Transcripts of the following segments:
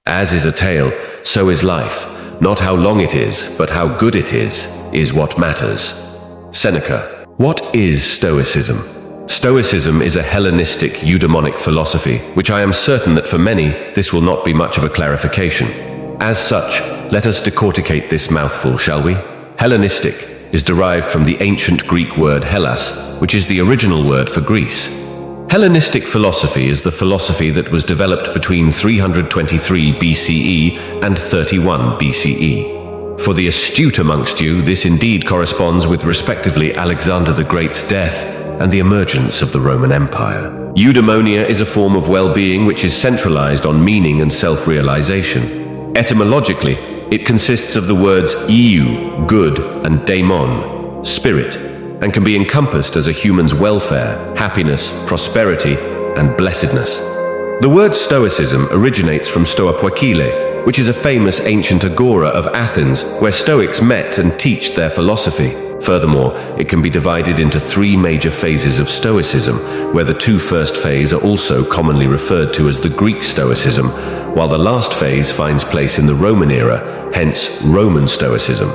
As is a tale, so is life. Not how long it is, but how good it is what matters. Seneca. What is Stoicism? Stoicism is a Hellenistic eudaimonic philosophy, which I am certain that for many, this will not be much of a clarification. As such, let us decorticate this mouthful, shall we? Hellenistic is derived from the ancient Greek word Hellas, which is the original word for Greece. Hellenistic philosophy is the philosophy that was developed between 323 BCE and 31 BCE. For the astute amongst you, this indeed corresponds with respectively Alexander the Great's death and the emergence of the Roman Empire. Eudaimonia is a form of well-being which is centralized on meaning and self-realization. Etymologically, it consists of the words eu, good, and daimon, spirit, and can be encompassed as a human's welfare, happiness, prosperity, and blessedness. The word Stoicism originates from Stoa Poikile, which is a famous ancient agora of Athens where Stoics met and taught their philosophy. Furthermore, it can be divided into three major phases of Stoicism, where the two first phases are also commonly referred to as the Greek Stoicism, while the last phase finds place in the Roman era, hence Roman Stoicism.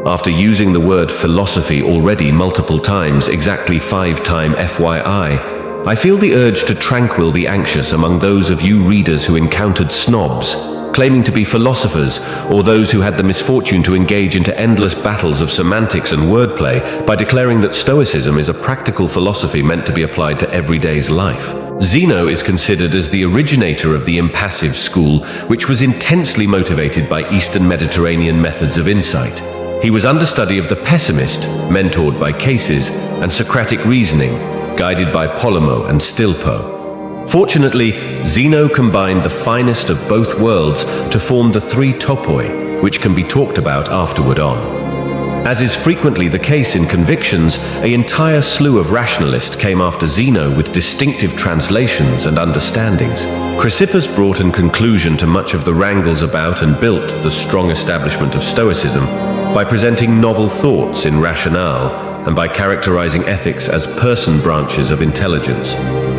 After using the word philosophy already multiple times, exactly 5 times FYI, I feel the urge to tranquil the anxious among those of you readers who encountered snobs, claiming to be philosophers, or those who had the misfortune to engage into endless battles of semantics and wordplay by declaring that Stoicism is a practical philosophy meant to be applied to everyday's life. Zeno is considered as the originator of the impassive school, which was intensely motivated by Eastern Mediterranean methods of insight. He was understudy of the pessimist, mentored by cases, and Socratic reasoning, guided by Polemo and Stilpo. Fortunately, Zeno combined the finest of both worlds to form the 3 topoi, which can be talked about afterward on. As is frequently the case in convictions, an entire slew of rationalists came after Zeno with distinctive translations and understandings. Chrysippus brought in conclusion to much of the wrangles about and built the strong establishment of Stoicism by presenting novel thoughts in rationale and by characterizing ethics as person branches of intelligence.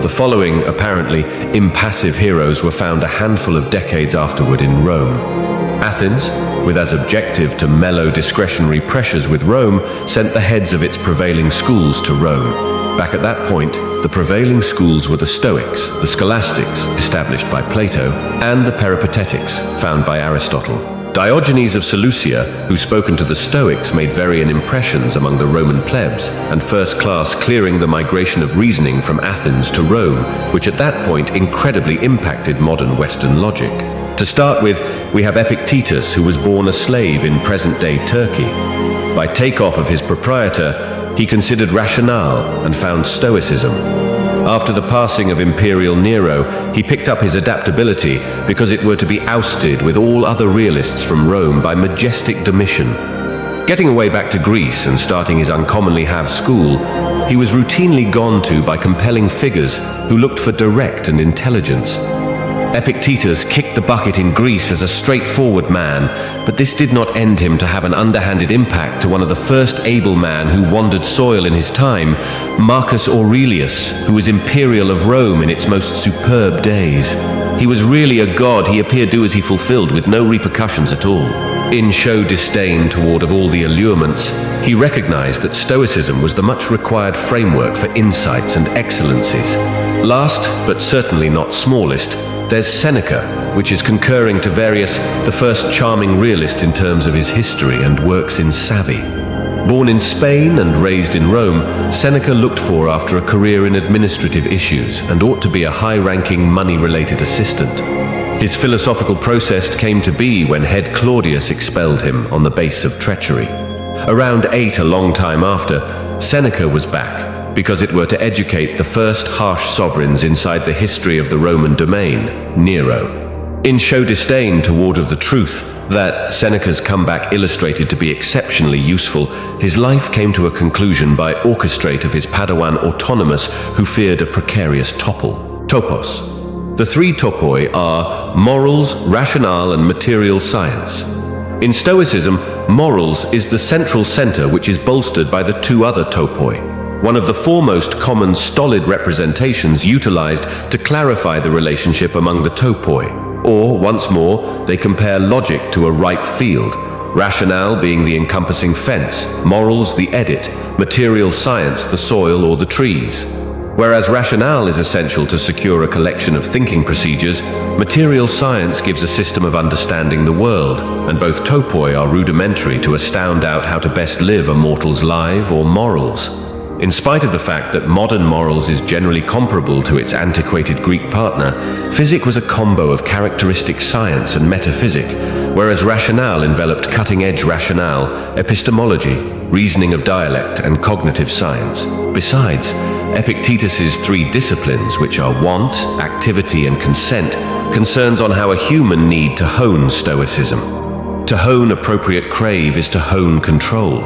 The following, apparently, impassive heroes were found a handful of decades afterward in Rome. Athens, with as objective to mellow discretionary pressures with Rome, sent the heads of its prevailing schools to Rome. Back at that point, the prevailing schools were the Stoics, the Scholastics, established by Plato, and the Peripatetics, found by Aristotle. Diogenes of Seleucia, who spoken to the Stoics, made varying impressions among the Roman plebs, and first class clearing the migration of reasoning from Athens to Rome, which at that point incredibly impacted modern Western logic. To start with, we have Epictetus, who was born a slave in present-day Turkey. By takeoff of his proprietor, he considered rationale and found Stoicism. After the passing of Imperial Nero, he picked up his adaptability because it were to be ousted with all other realists from Rome by majestic Domitian. Getting away back to Greece and starting his uncommonly have school, he was routinely gone to by compelling figures who looked for direct and intelligence. Epictetus kicked the bucket in Greece as a straightforward man, but this did not end him to have an underhanded impact to one of the first able man who wandered soil in his time, Marcus Aurelius, who was imperial of Rome in its most superb days. He was really a god. He appeared to do as he fulfilled with no repercussions at all. In show disdain toward of all the allurements, he recognized that Stoicism was the much required framework for insights and excellencies. Last, but certainly not smallest, there's Seneca, which is concurring to various, the first charming realist in terms of his history and works in savvy. Born in Spain and raised in Rome, Seneca looked for after a career in administrative issues and ought to be a high-ranking money-related assistant. His philosophical process came to be when head Claudius expelled him on the base of treachery. Around 8, a long time after, Seneca was back, because it were to educate the first harsh sovereigns inside the history of the Roman domain, Nero. In show disdain toward of the truth that Seneca's comeback illustrated to be exceptionally useful, his life came to a conclusion by orchestrate of his Padawan autonomous who feared a precarious topple. Topos. The 3 topoi are morals, rationale, and material science. In Stoicism, morals is the central center which is bolstered by the 2 other topoi. One of the foremost common stolid representations utilized to clarify the relationship among the topoi. Or, once more, they compare logic to a ripe field, rationale being the encompassing fence, morals the edit, material science the soil or the trees. Whereas rationale is essential to secure a collection of thinking procedures, material science gives a system of understanding the world, and both topoi are rudimentary to astound out how to best live a mortal's life or morals. In spite of the fact that modern morals is generally comparable to its antiquated Greek partner, physic was a combo of characteristic science and metaphysic, whereas rationale enveloped cutting-edge rationale, epistemology, reasoning of dialect, and cognitive science. Besides, Epictetus's three disciplines, which are want, activity, and consent, concerns on how a human need to hone Stoicism. To hone appropriate crave is to hone control.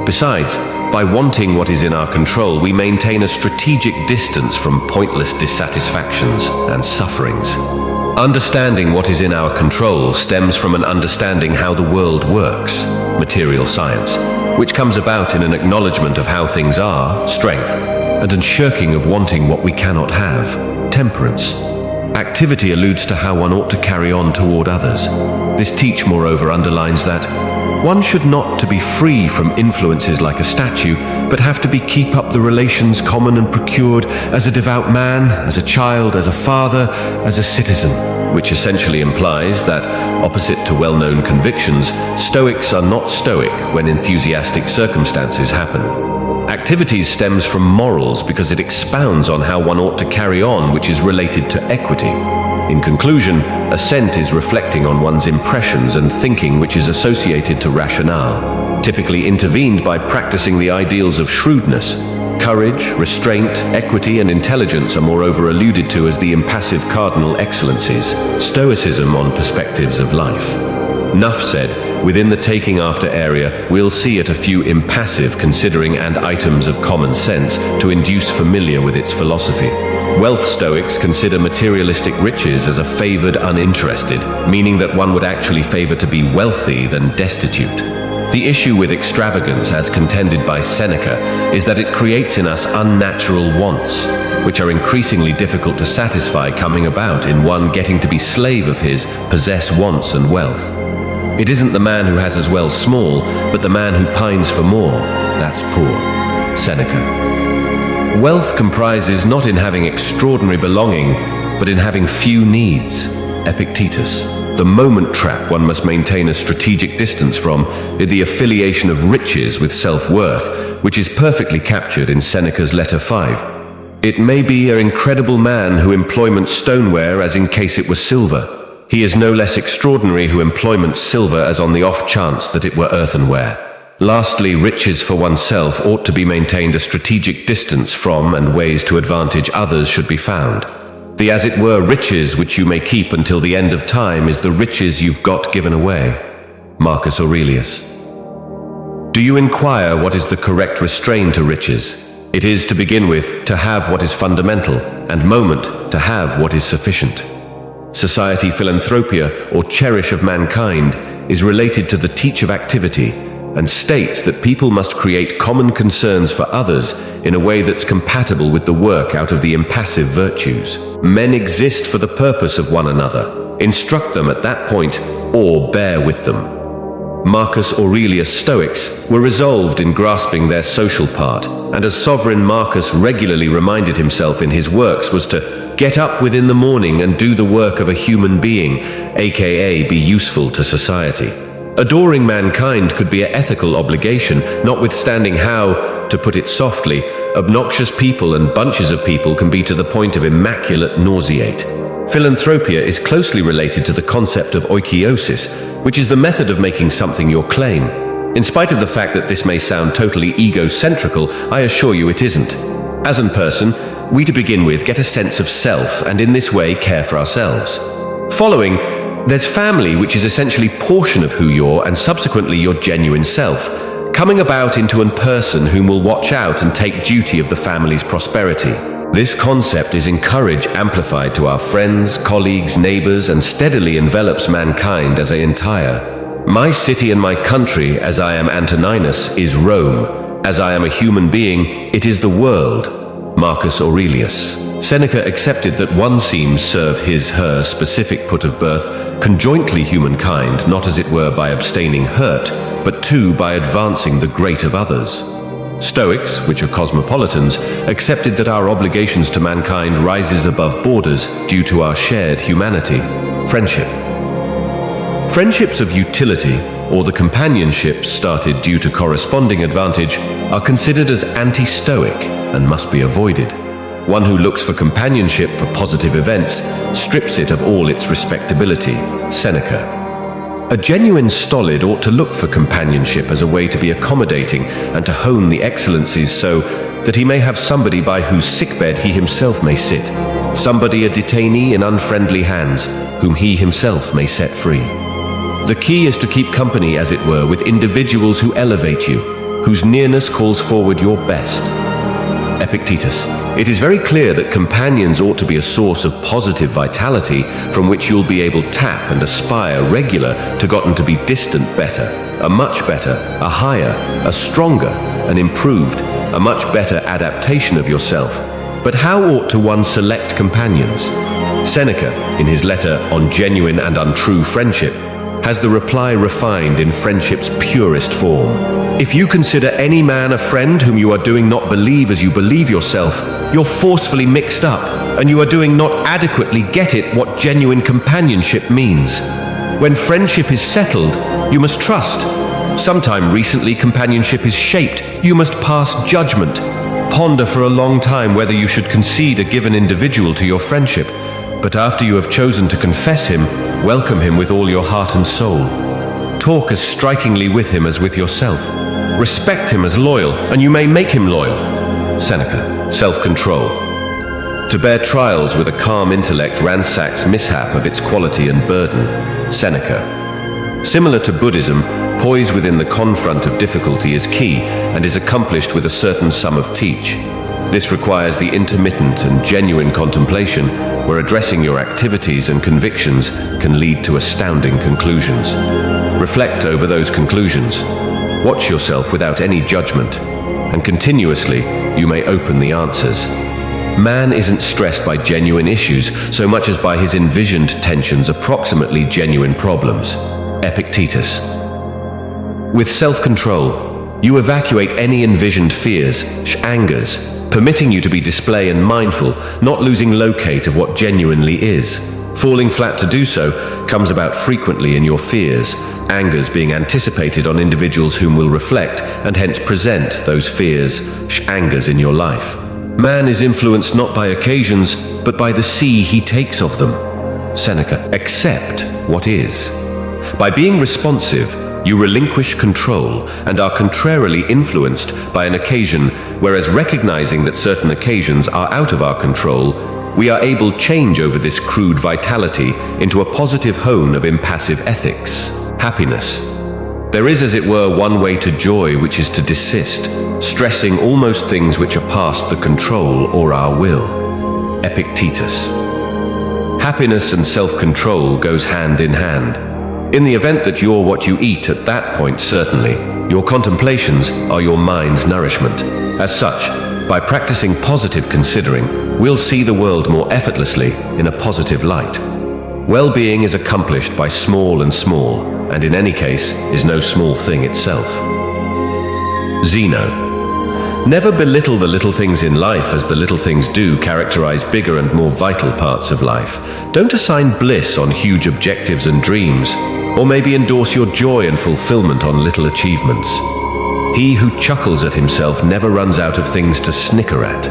Besides, by wanting what is in our control, we maintain a strategic distance from pointless dissatisfactions and sufferings. Understanding what is in our control stems from an understanding how the world works, material science, which comes about in an acknowledgement of how things are, strength, and an shirking of wanting what we cannot have, temperance. Activity alludes to how one ought to carry on toward others. This teach, moreover, underlines that one should not to be free from influences like a statue, but have to be keep up the relations common and procured as a devout man, as a child, as a father, as a citizen, which essentially implies that, opposite to well-known convictions, Stoics are not stoic when enthusiastic circumstances happen. Activities stems from morals because it expounds on how one ought to carry on, which is related to equity. In conclusion, assent is reflecting on one's impressions and thinking, which is associated to rationale, typically intervened by practicing the ideals of shrewdness. Courage, restraint, equity, and intelligence are moreover alluded to as the impassive cardinal excellencies, Stoicism on perspectives of life. Nuff said, within the taking after area, we'll see at a few impassive considering and items of common sense to induce familiar with its philosophy. Wealth Stoics consider materialistic riches as a favored uninterested, meaning that one would actually favor to be wealthy than destitute. The issue with extravagance, as contended by Seneca, is that it creates in us unnatural wants, which are increasingly difficult to satisfy, coming about in one getting to be slave of his possess wants and wealth. It isn't the man who has as well small, but the man who pines for more, that's poor. Seneca. Wealth comprises not in having extraordinary belonging, but in having few needs. Epictetus. The moment trap one must maintain a strategic distance from is the affiliation of riches with self-worth, which is perfectly captured in Seneca's letter 5. It may be an incredible man who employments stoneware as in case it were silver. He is no less extraordinary who employments silver as on the off chance that it were earthenware. Lastly, riches for oneself ought to be maintained a strategic distance from, and ways to advantage others should be found. The as it were riches which you may keep until the end of time is the riches you've got given away. Marcus Aurelius. Do you inquire what is the correct restraint to riches? It is, to begin with, to have what is fundamental, and moment, to have what is sufficient. Society philanthropia, or cherish of mankind, is related to the teach of activity, and states that people must create common concerns for others in a way that's compatible with the work out of the impassive virtues. Men exist for the purpose of one another. Instruct them at that point, or bear with them. Marcus Aurelius' Stoics were resolved in grasping their social part, and as sovereign Marcus regularly reminded himself in his works was to get up within the morning and do the work of a human being, aka be useful to society. Adoring mankind could be an ethical obligation, notwithstanding how, to put it softly, obnoxious people and bunches of people can be to the point of immaculate nauseate. Philanthropia is closely related to the concept of oikeiosis, which is the method of making something your claim. In spite of the fact that this may sound totally egocentrical, I assure you it isn't. As in person, we to begin with get a sense of self and in this way care for ourselves. Following, there's family, which is essentially portion of who you're and subsequently your genuine self, coming about into a person whom will watch out and take duty of the family's prosperity. This concept is encouraged, amplified to our friends, colleagues, neighbors, and steadily envelops mankind as an entire. My city and my country, as I am Antoninus, is Rome. As I am a human being, it is the world. Marcus Aurelius. Seneca accepted that one seems serve his/her specific put of birth, conjointly humankind, not as it were by abstaining hurt, but two by advancing the great of others. Stoics, which are cosmopolitans, accepted that our obligations to mankind rises above borders due to our shared humanity. Friendship. Friendships of utility, or the companionships started due to corresponding advantage, are considered as anti-Stoic and must be avoided. One who looks for companionship for positive events strips it of all its respectability. Seneca. A genuine stolid ought to look for companionship as a way to be accommodating and to hone the excellencies so that he may have somebody by whose sickbed he himself may sit, somebody a detainee in unfriendly hands, whom he himself may set free. The key is to keep company, as it were, with individuals who elevate you, whose nearness calls forward your best. Epictetus. It is very clear that companions ought to be a source of positive vitality from which you'll be able to tap and aspire regular to gotten to be distant better, a much better, a higher, a stronger, an improved, a much better adaptation of yourself. But how ought to one select companions? Seneca, in his letter on genuine and untrue friendship, has the reply refined in friendship's purest form. If you consider any man a friend whom you are doing not believe as you believe yourself, you're forcefully mixed up, and you are doing not adequately get it what genuine companionship means. When friendship is settled, you must trust. Sometime recently companionship is shaped, you must pass judgment. Ponder for a long time whether you should concede a given individual to your friendship, but after you have chosen to confess him, welcome him with all your heart and soul. Talk as strikingly with him as with yourself. Respect him as loyal, and you may make him loyal. Seneca. Self-control. To bear trials with a calm intellect ransacks mishap of its quality and burden. Seneca. Similar to Buddhism, poise within the confront of difficulty is key and is accomplished with a certain sum of teach. This requires the intermittent and genuine contemplation where addressing your activities and convictions can lead to astounding conclusions. Reflect over those conclusions. Watch yourself without any judgment, and continuously you may open the answers. Man isn't stressed by genuine issues so much as by his envisioned tensions approximately genuine problems. Epictetus. With self-control, you evacuate any envisioned fears, angers, permitting you to be display and mindful, not losing locate of what genuinely is. Falling flat to do so comes about frequently in your fears, angers being anticipated on individuals whom will reflect and hence present those fears, angers in your life. Man is influenced not by occasions, but by the sea he takes of them. Seneca. Accept what is. By being responsive, you relinquish control and are contrarily influenced by an occasion, whereas recognizing that certain occasions are out of our control, we are able to change over this crude vitality into a positive hone of impassive ethics. Happiness. There is, as it were, one way to joy, which is to desist, stressing almost things which are past the control or our will. Epictetus. Happiness and self-control goes hand in hand. In the event that you're what you eat at that point, certainly, your contemplations are your mind's nourishment. As such, by practicing positive considering, we'll see the world more effortlessly in a positive light. Well-being is accomplished by small and small, and in any case is no small thing itself. Zeno. Never belittle the little things in life, as the little things do characterize bigger and more vital parts of life. Don't assign bliss on huge objectives and dreams, or maybe endorse your joy and fulfillment on little achievements. He who chuckles at himself never runs out of things to snicker at.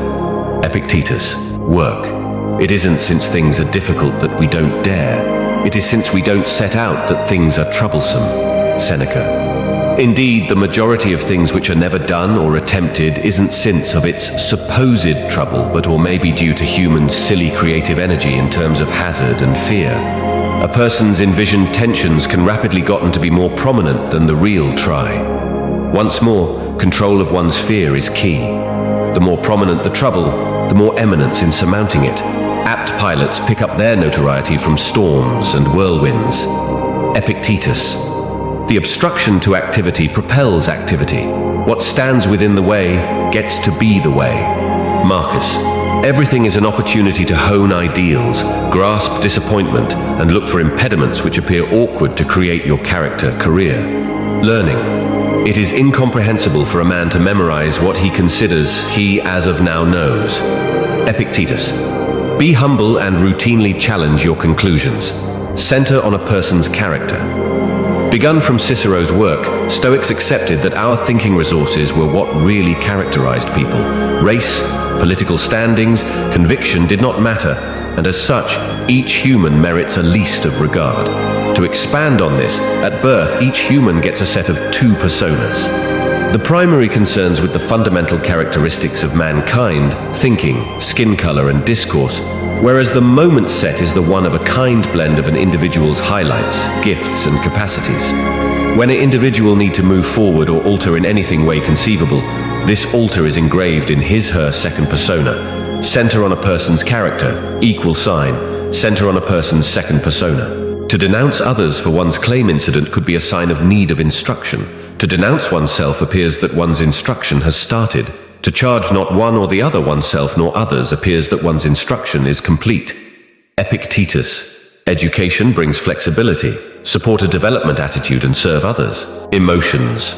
Epictetus. Work. It isn't since things are difficult that we don't dare. It is since we don't set out that things are troublesome. Seneca. Indeed, the majority of things which are never done or attempted isn't since of its supposed trouble, but or maybe due to human silly creative energy in terms of hazard and fear. A person's envisioned tensions can rapidly gotten to be more prominent than the real try. Once more, control of one's fear is key. The more prominent the trouble, the more eminence in surmounting it. Apt pilots pick up their notoriety from storms and whirlwinds. Epictetus. The obstruction to activity propels activity. What stands within the way gets to be the way. Marcus. Everything is an opportunity to hone ideals, grasp disappointment, and look for impediments which appear awkward to create your character career. Learning. It is incomprehensible for a man to memorize what he considers he as of now knows. Epictetus. Be humble and routinely challenge your conclusions. Center on a person's character. Begun from Cicero's work, Stoics accepted that our thinking resources were what really characterized people. Race, political standings, conviction did not matter, and as such, each human merits a least of regard. To expand on this, at birth, each human gets a set of two personas. The primary concerns with the fundamental characteristics of mankind, thinking, skin color, and discourse, whereas the moment set is the one of a kind blend of an individual's highlights, gifts, and capacities. When an individual need to move forward or alter in anything way conceivable, this alter is engraved in his/her second persona. Center on a person's character, equal sign, center on a person's second persona. To denounce others for one's claim incident could be a sign of need of instruction. To denounce oneself appears that one's instruction has started. To charge not one or the other oneself nor others appears that one's instruction is complete. Epictetus. Education brings flexibility. Support a development attitude and serve others. Emotions.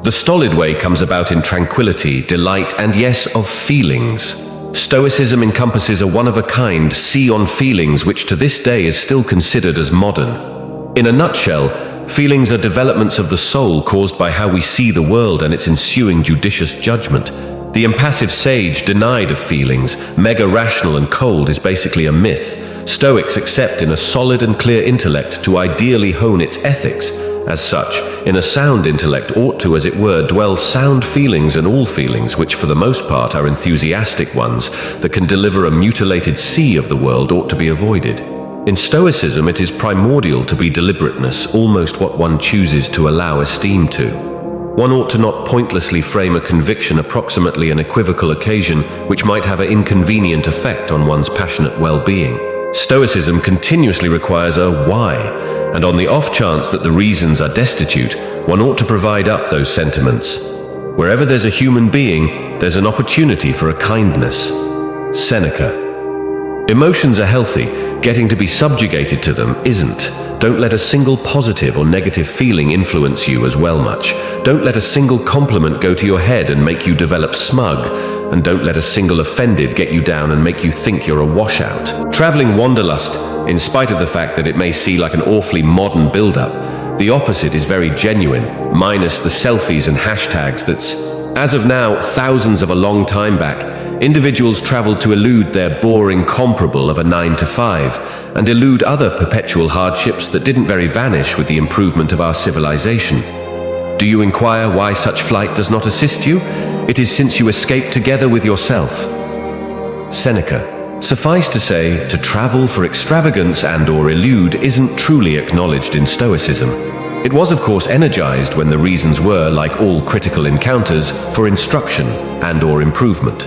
The stolid way comes about in tranquility, delight, and yes, of feelings. Stoicism encompasses a one-of-a-kind sea on feelings which to this day is still considered as modern. In a nutshell, feelings are developments of the soul caused by how we see the world and its ensuing judicious judgment. The impassive sage denied of feelings, mega-rational and cold, is basically a myth. Stoics accept in a solid and clear intellect to ideally hone its ethics. As such, in a sound intellect ought to, as it were, dwell sound feelings and all feelings, which for the most part are enthusiastic ones, that can deliver a mutilated sea of the world ought to be avoided. In Stoicism, it is primordial to be deliberateness, almost what one chooses to allow esteem to. One ought to not pointlessly frame a conviction approximately an equivocal occasion which might have an inconvenient effect on one's passionate well-being. Stoicism continuously requires a why, and on the off chance that the reasons are destitute, one ought to provide up those sentiments. Wherever there's a human being, there's an opportunity for a kindness. Seneca. Emotions are healthy. Getting to be subjugated to them isn't. Don't let a single positive or negative feeling influence you as well much. Don't let a single compliment go to your head and make you develop smug. And don't let a single offended get you down and make you think you're a washout. Traveling wanderlust, in spite of the fact that it may seem like an awfully modern build-up, the opposite is very genuine, minus the selfies and hashtags that's... As of now, thousands of a long time back, individuals traveled to elude their boring comparable of a 9-to-5 and elude other perpetual hardships that didn't very vanish with the improvement of our civilization. Do you inquire why such flight does not assist you? It is since you escape together with yourself. Seneca. Suffice to say, to travel for extravagance and/or elude isn't truly acknowledged in Stoicism. It was of course energized when the reasons were, like all critical encounters, for instruction and/or improvement.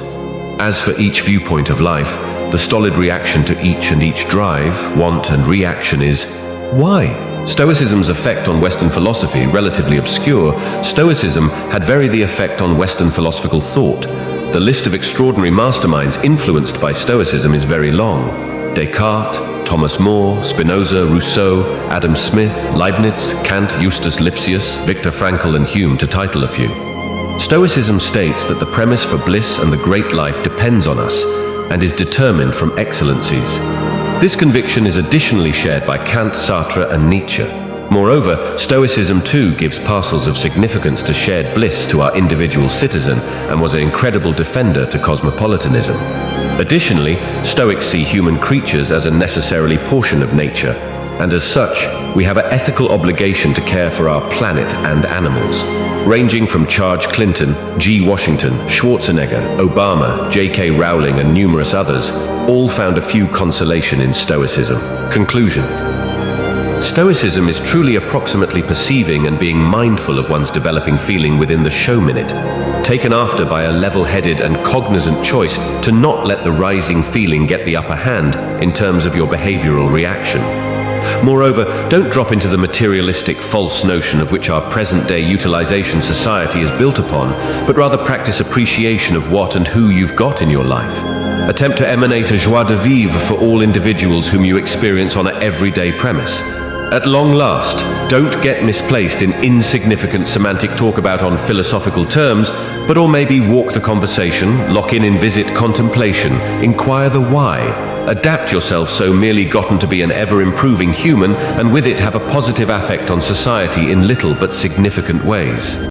As for each viewpoint of life, the stolid reaction to each drive, want, and reaction is, why? Stoicism's effect on Western philosophy, relatively obscure, Stoicism had very the effect on Western philosophical thought. The list of extraordinary masterminds influenced by Stoicism is very long. Descartes, Thomas More, Spinoza, Rousseau, Adam Smith, Leibniz, Kant, Justus Lipsius, Viktor Frankl, and Hume, to title a few. Stoicism states that the premise for bliss and the great life depends on us and is determined from excellencies. This conviction is additionally shared by Kant, Sartre, and Nietzsche. Moreover, Stoicism too gives parcels of significance to shared bliss to our individual citizen and was an incredible defender to cosmopolitanism. Additionally, Stoics see human creatures as a necessarily portion of nature, and as such, we have an ethical obligation to care for our planet and animals. Ranging from Charles Clinton, G. Washington, Schwarzenegger, Obama, J.K. Rowling, and numerous others, all found a few consolation in Stoicism. Conclusion. Stoicism is truly approximately perceiving and being mindful of one's developing feeling within the show minute, taken after by a level-headed and cognizant choice to not let the rising feeling get the upper hand in terms of your behavioral reaction. Moreover, don't drop into the materialistic false notion of which our present-day utilization society is built upon, but rather practice appreciation of what and who you've got in your life. Attempt to emanate a joie de vivre for all individuals whom you experience on an everyday premise. At long last, don't get misplaced in insignificant semantic talk about on philosophical terms, but or maybe walk the conversation, lock in and visit contemplation, inquire the why, adapt yourself so merely gotten to be an ever-improving human, and with it have a positive affect on society in little but significant ways.